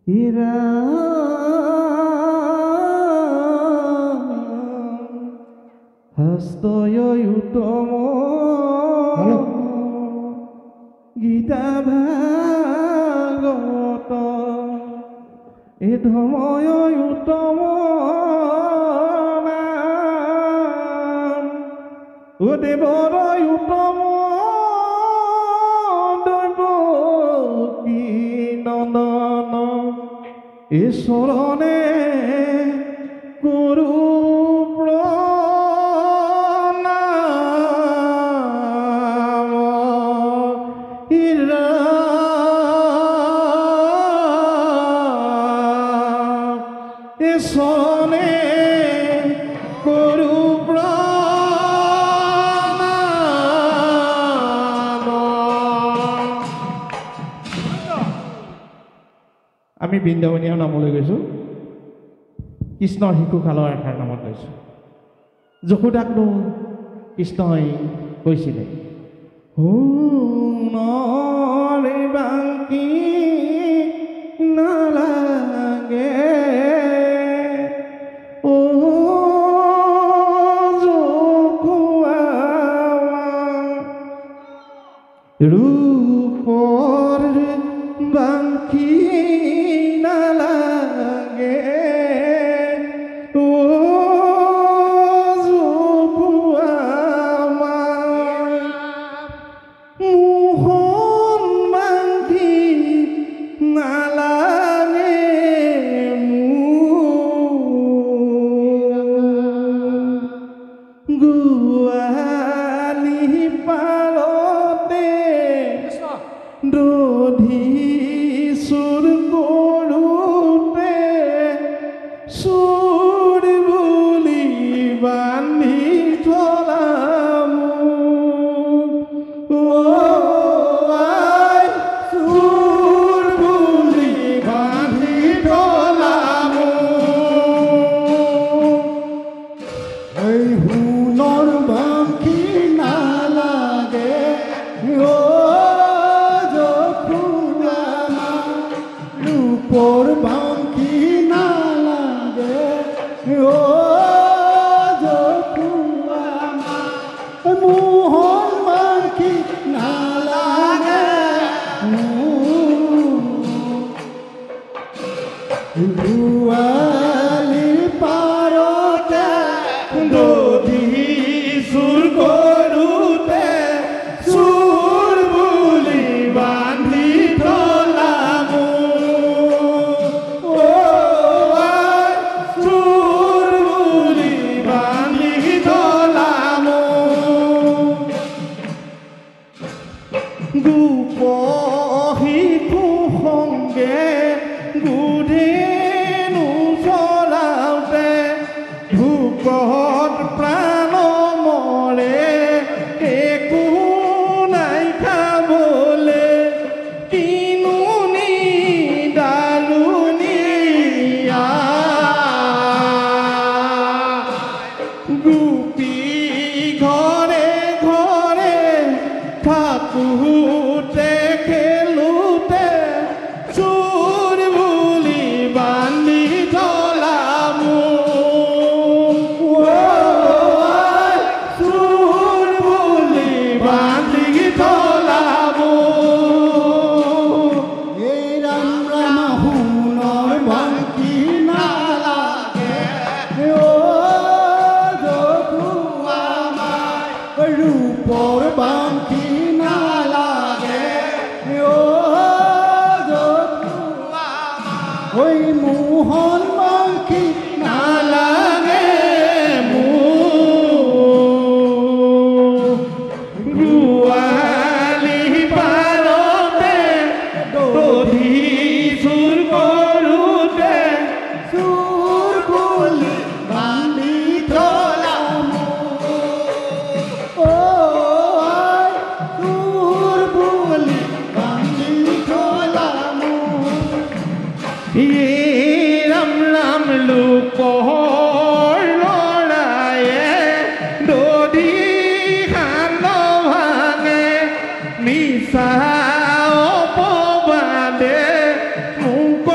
Era হস্তয় উত্তম গীতা ভাগৱত এ ধৰ্ময় উত্তম নাম ও দেৱৰ উত্তম দৈৱ কি নন্দন ঈশ্বৰণে কৰো ঈশ্বৰণে কৰো প্ৰণাম। আমি বৃন্দাবনীয় নামলৈ গৈছোঁ কৃষ্ণৰ শিশুকালৰ এষাৰ নামত গৈছোঁ। যশোদাকনো কৃষ্ণই কৈছিলে সোণৰে বাংকি নালাগে ৰূপৰ বাংকি নালাগে ও মোহন বাংকি নালাগে গোৱালি পাৰতে দধি সুৰ কৰোঁতে সুৰ বুলি বান্ধি থলাম সুৰ বুলি বান্ধি থলাম এই সোণৰ বাংকি নালাগে ৰূপৰ বাংকি নালাগে ও যখুয়ামা মোহন বাংকি নালাগে গোৱালি পাৰতে দধি সুৰ কৰোঁতে সুৰ বুলি বান্ধি থলাম সুৰ বুলি বান্ধি থলাম গোপ শিশু সংগে গুধেনু চৰাওঁতে ভোকত প্ৰাণ মৰে একো নাই খাবলে কিনুনি ডালুনি গোপী ঘৰে ঘৰে থাকোঁতে খেলোঁতে চোৰ বুলি বান্ধি থলাম চোৰ বুলি বান্ধি থলাম এই ৰাম ৰাম সোণৰ বাংকি নালাগে ও যখুয়ামা ৰূপৰ বাংকি নালাগে ও যখুয়ামা ওই মোহন বাংকি নালাগে গোৱালি পাৰতে দধি সুৰ কৰোঁতে সুৰ বুলি বান্ধি থলাম সুৰ বুলি বান্ধি থলাম ৰাম ৰাম লোকৰ ল'ৰায়ে দধি খান ভাঙে নিচা অপবাদে মোক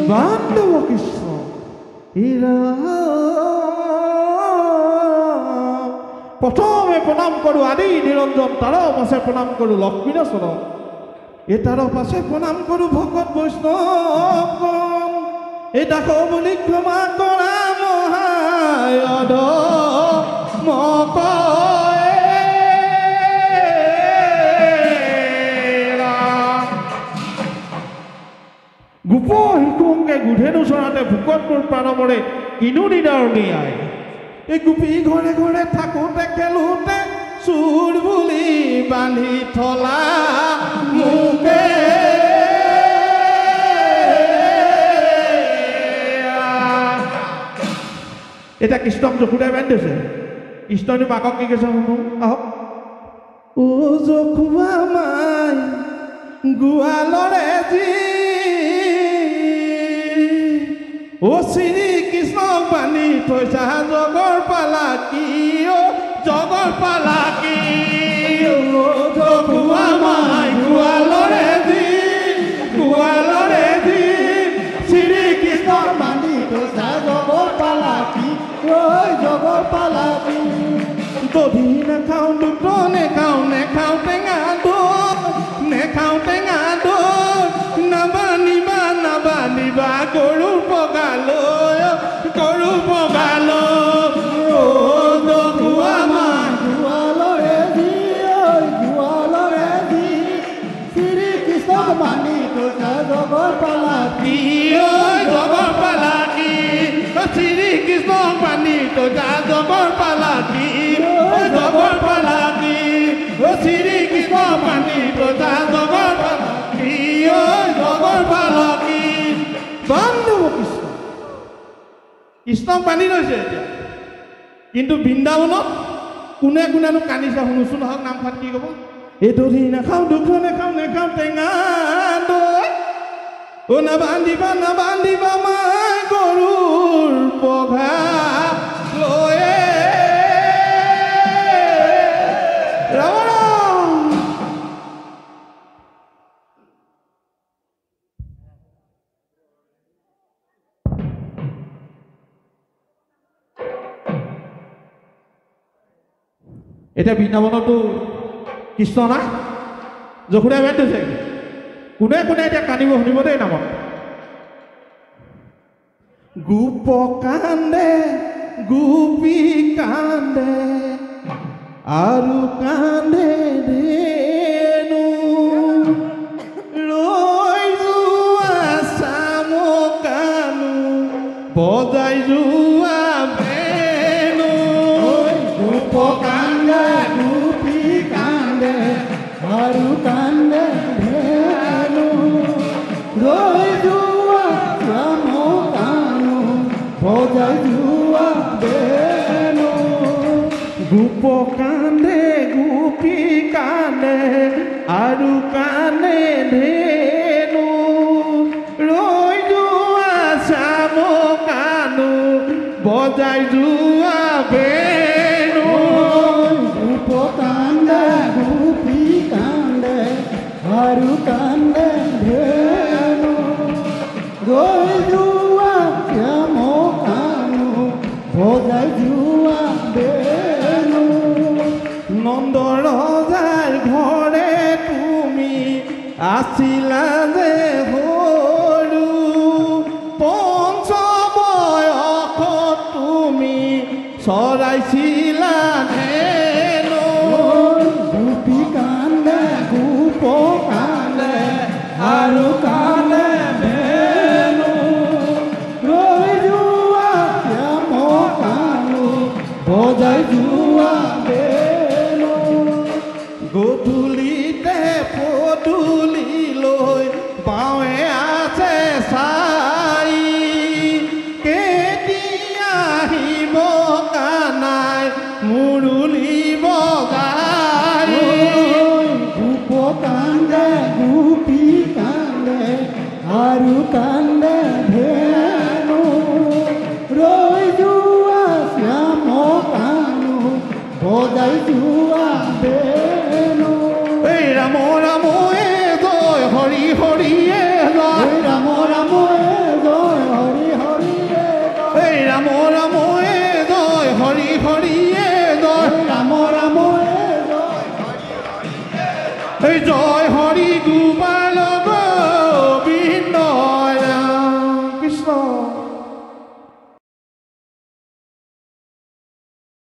বান্ধৱ কৃষ্ণ প্ৰথমে প্ৰণাম কৰোঁ আদি নিৰঞ্জন তাৰ পাছে প্ৰণাম কৰোঁ লক্ষ্মীনাচন এই তাৰ পাছে প্ৰণাম কৰোঁ ভকত বৈষ্ণৱ এই দাস বুলি ক্ষমা কৰা মহায়দ গোপ শিশুংকে গুধেনু চৰাতে ভোকত মোৰ প্ৰাণমৰে কিনো দিনাৰ নিয়াই এই গোপী ঘৰে ঘৰে থাকোঁতে খেলোঁতে চুৰ বুলি বান্ধি থলা মোকে এতিয়া কৃষ্ণক যশোদাই বান্ধি থৈছে কৃষ্ণনি মাকক কি কৈছে শুনো আহক অ যশোদা মাই গোৱালৰে যি ও শ্ৰী কৃষ্ণক বান্ধি থৈছা জগৰ পালাকি অ জগৰ পালাকি অ যশোদা মাই গোৱালৰে যি শ্ৰী কৃষ্ণক বান্ধি থৈছা জগৰ পালাকি ঐ জগৰ পালাকি দধি নেখাওঁ দুগ্ধ নেখাওঁ টেঙা দৈ নাবান্ধিবা গৰু পগালৈ যশোদা মাই গোৱালৰে যি শ্ৰী কৃষ্ণক বান্ধি থৈছা জগৰ পালাকি ঐ জগৰ পালাকি শ্ৰী কৃষ্ণক বান্ধি থৈছা জগৰ পালাকি জগৰ পালাকি শ্ৰী কৃষ্ণক বান্ধি থৈছা জগৰ পালাকি জগৰ পালাকি বান্ধৱ কৃষ্ণক বান্ধি থৈছে এতিয়া কিন্তু বৃন্দাবনত কোনে কোনেনো কান্দিছে শুনোচোন হওক নামখন কি ক'ব এই দধি নাখাওঁ দুগ্ধ নেখাওঁ টেঙা দৈ অ নাবান্ধিবা মাই গৰুৰ পঘা লয়ে এতিয়া বৃন্দাবনতো কৃষ্ণ না যশোদাই বান্ধি থৈছে কোনে এতিয়া কান্দিব শুনিব দেই নামত গোপ কান্দে গোপী কান্দে আৰু কান্দে ধেনু ৰৈ যোৱা চামকানো বজাই যোৱা বেনু গোপ কান্দে গোপী কান্দে আৰু কান্দে ধেনু ৰৈ যোৱা চামকানো বজাই যোৱা বেনু গোপ কান্দে গোপী কান্দে আৰু কান্দে ধেনু ৰৈ যোৱা চামকানো বজাই যোৱা বেনু গোপ কান্দে গোপী কান্দে আৰু কান্দে ধেনু ৰৈ যোৱা চামকানো বজাই যোৱা বেনু নন্দ ৰজাৰ ঘৰে তুমি আছিলা যে সৰু পঞ্চ বয়সত তুমি চৰাইছিলা ধেনু গোপী কান্দে গোপ কান্দে আৰু কান্দে ধেনু ৰৈ যোৱা চামকানো বজাই যোৱা বেনু গধূলিতে পদূলি লৈ বাৱে এই ৰাম ৰাম জয় হৰি হৰিয়ে জয় ৰাম ৰাম এই জয়